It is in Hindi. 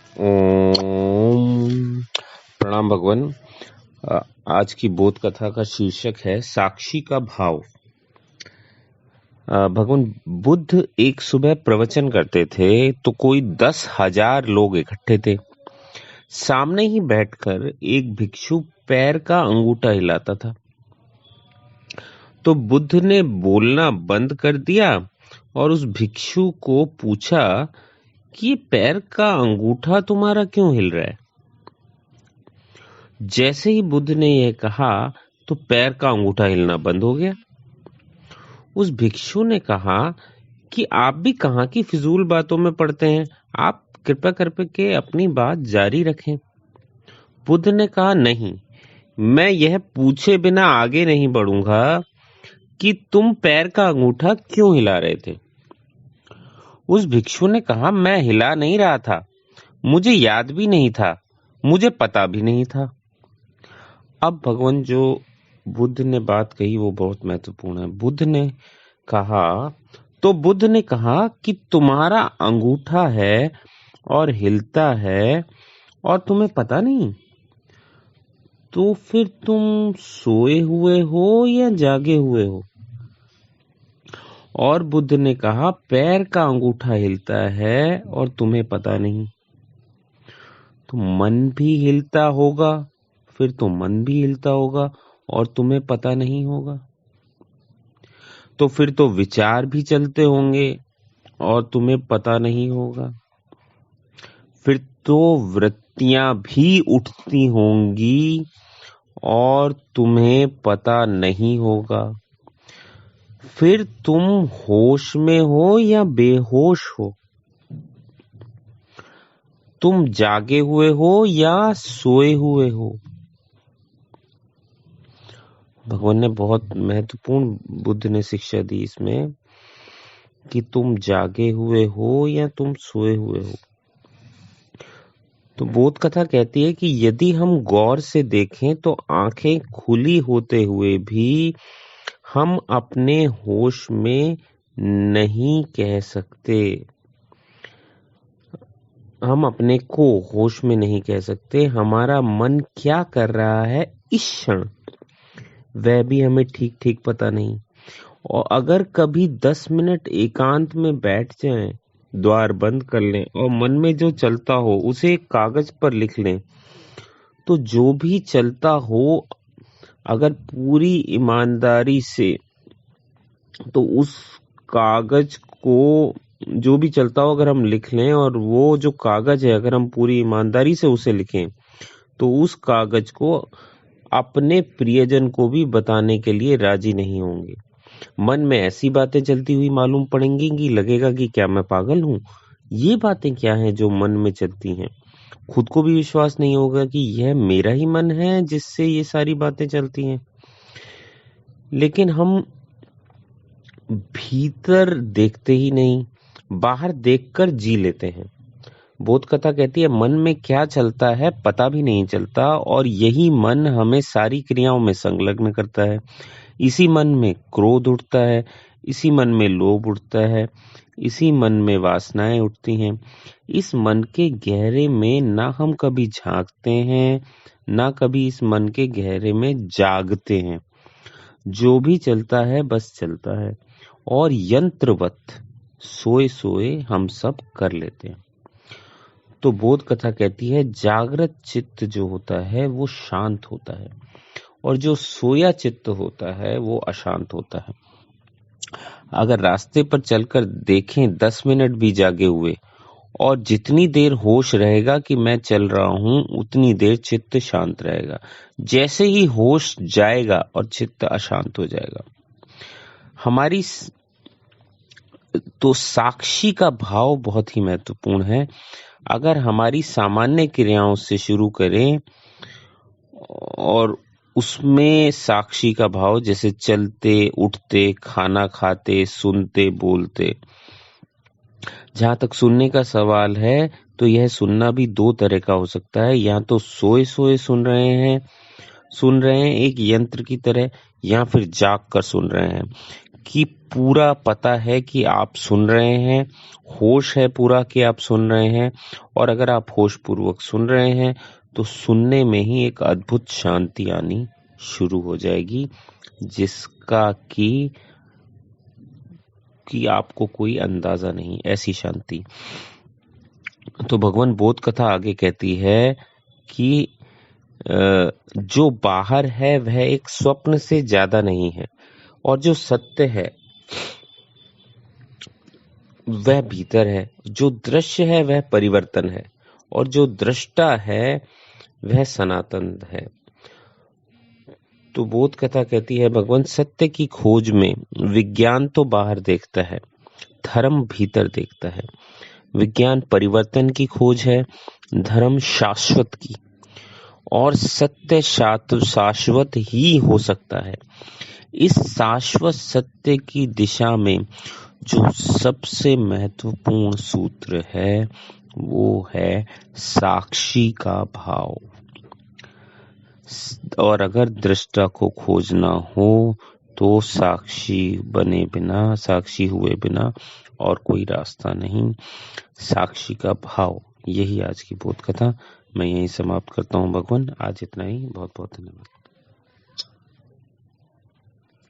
ओम प्रणाम भगवान। आज की बोध कथा का शीर्षक है साक्षी का भाव। भगवान बुद्ध एक सुबह प्रवचन करते थे तो कोई 10,000 लोग इकट्ठे थे। सामने ही बैठकर एक भिक्षु पैर का अंगूठा हिलाता था। तो बुद्ध ने बोलना बंद कर दिया और उस भिक्षु को पूछा कि ये पैर का अंगूठा तुम्हारा क्यों हिल रहा है? जैसे ही बुद्ध ने यह कहा तो पैर का अंगूठा हिलना बंद हो गया। उस भिक्षु ने कहा कि आप भी कहाँ की फिजूल बातों में पड़ते हैं, आप कृपया करके अपनी बात जारी रखें। बुद्ध ने कहा, नहीं, मैं यह पूछे बिना आगे नहीं बढ़ूंगा कि तुम पैर का अंगूठा क्यों हिला रहे थे। उस भिक्षु ने कहा, मैं हिला नहीं रहा था, मुझे याद भी नहीं था, मुझे पता भी नहीं था। अब भगवान जो बुद्ध ने बात कही वो बहुत महत्वपूर्ण है। बुद्ध ने कहा कि तुम्हारा अंगूठा है और हिलता है और तुम्हें पता नहीं, तो फिर तुम सोए हुए हो या जागे हुए हो? और बुद्ध ने कहा, पैर का अंगूठा हिलता है और तुम्हें पता नहीं, तो मन भी हिलता होगा, फिर तो मन भी हिलता होगा और तुम्हें पता नहीं होगा, तो फिर तो विचार भी चलते होंगे और तुम्हें पता नहीं होगा, फिर तो वृत्तियां भी उठती होंगी और तुम्हें पता नहीं होगा, फिर तुम होश में हो या बेहोश हो, तुम जागे हुए हो या सोए हुए हो। भगवान ने बहुत महत्वपूर्ण बुद्ध ने शिक्षा दी इसमें कि तुम जागे हुए हो या तुम सोए हुए हो। तो बोध कथा कहती है कि यदि हम गौर से देखें तो आंखें खुली होते हुए भी हम अपने होश में नहीं कह सकते, हम अपने को होश में नहीं कह सकते। हमारा मन क्या कर रहा है इस क्षण, वह भी हमें ठीक ठीक पता नहीं। और अगर कभी 10 मिनट एकांत में बैठ जाएं, द्वार बंद कर लें और मन में जो चलता हो उसे एक कागज पर लिख लें, तो जो भी चलता हो अगर पूरी ईमानदारी से, तो उस कागज को जो भी चलता हो अगर हम लिख लें और वो जो कागज है अगर हम पूरी ईमानदारी से उसे लिखें, तो उस कागज को अपने प्रियजन को भी बताने के लिए राजी नहीं होंगे। मन में ऐसी बातें चलती हुई मालूम पड़ेंगी कि लगेगा कि क्या मैं पागल हूँ। ये बातें क्या हैं जो मन में चलती हैं? खुद को भी विश्वास नहीं होगा कि यह मेरा ही मन है जिससे ये सारी बातें चलती हैं। लेकिन हम भीतर देखते ही नहीं, बाहर देखकर जी लेते हैं। बोध कथा कहती है मन में क्या चलता है पता भी नहीं चलता, और यही मन हमें सारी क्रियाओं में संलग्न करता है। इसी मन में क्रोध उठता है, इसी मन में लोभ उठता है, इसी मन में वासनाएं उठती हैं। इस मन के गहरे में ना हम कभी झांकते हैं, ना कभी इस मन के गहरे में जागते हैं। जो भी चलता है बस चलता है, और यंत्रवत सोए सोए हम सब कर लेते हैं। तो बोध कथा कहती है जागृत चित्त जो होता है वो शांत होता है, और जो सोया चित्त होता है वो अशांत होता है। अगर रास्ते पर चलकर देखें 10 मिनट भी जागे हुए, और जितनी देर होश रहेगा कि मैं चल रहा हूं उतनी देर चित्त शांत रहेगा। जैसे ही होश जाएगा और चित्त अशांत हो जाएगा। हमारी तो साक्षी का भाव बहुत ही महत्वपूर्ण है। अगर हमारी सामान्य क्रियाओं से शुरू करें और उसमें साक्षी का भाव, जैसे चलते उठते, खाना खाते, सुनते बोलते। जहां तक सुनने का सवाल है तो यह सुनना भी दो तरह का हो सकता है। या तो सोए सोए सुन रहे हैं एक यंत्र की तरह, या फिर जाग कर सुन रहे हैं। कि पूरा पता है कि आप सुन रहे हैं, होश है पूरा कि आप सुन रहे हैं, और अगर आप होश पूर्वक सुन रहे हैं तो सुनने में ही एक अद्भुत शांति आनी शुरू हो जाएगी, जिसका कि आपको कोई अंदाजा नहीं, ऐसी शांति। तो भगवान बोध कथा आगे कहती है कि जो बाहर है वह एक स्वप्न से ज्यादा नहीं है, और जो सत्य है वह भीतर है। जो दृश्य है वह परिवर्तन है, और जो दृष्टा है वह सनातन है। तो बोध कथा कहती है भगवान सत्य की खोज में विज्ञान तो बाहर देखता है, धर्म भीतर देखता है। विज्ञान परिवर्तन की खोज है, धर्म शाश्वत की, और सत्य शाश्वत ही हो सकता है। इस शाश्वत सत्य की दिशा में जो सबसे महत्वपूर्ण सूत्र है वो है साक्षी का भाव। और अगर दृष्टा को खोजना हो तो साक्षी बने बिना, साक्षी हुए बिना और कोई रास्ता नहीं। साक्षी का भाव, यही आज की बोध कथा। मैं यही समाप्त करता हूँ भगवान। आज इतना ही। बहुत बहुत धन्यवाद।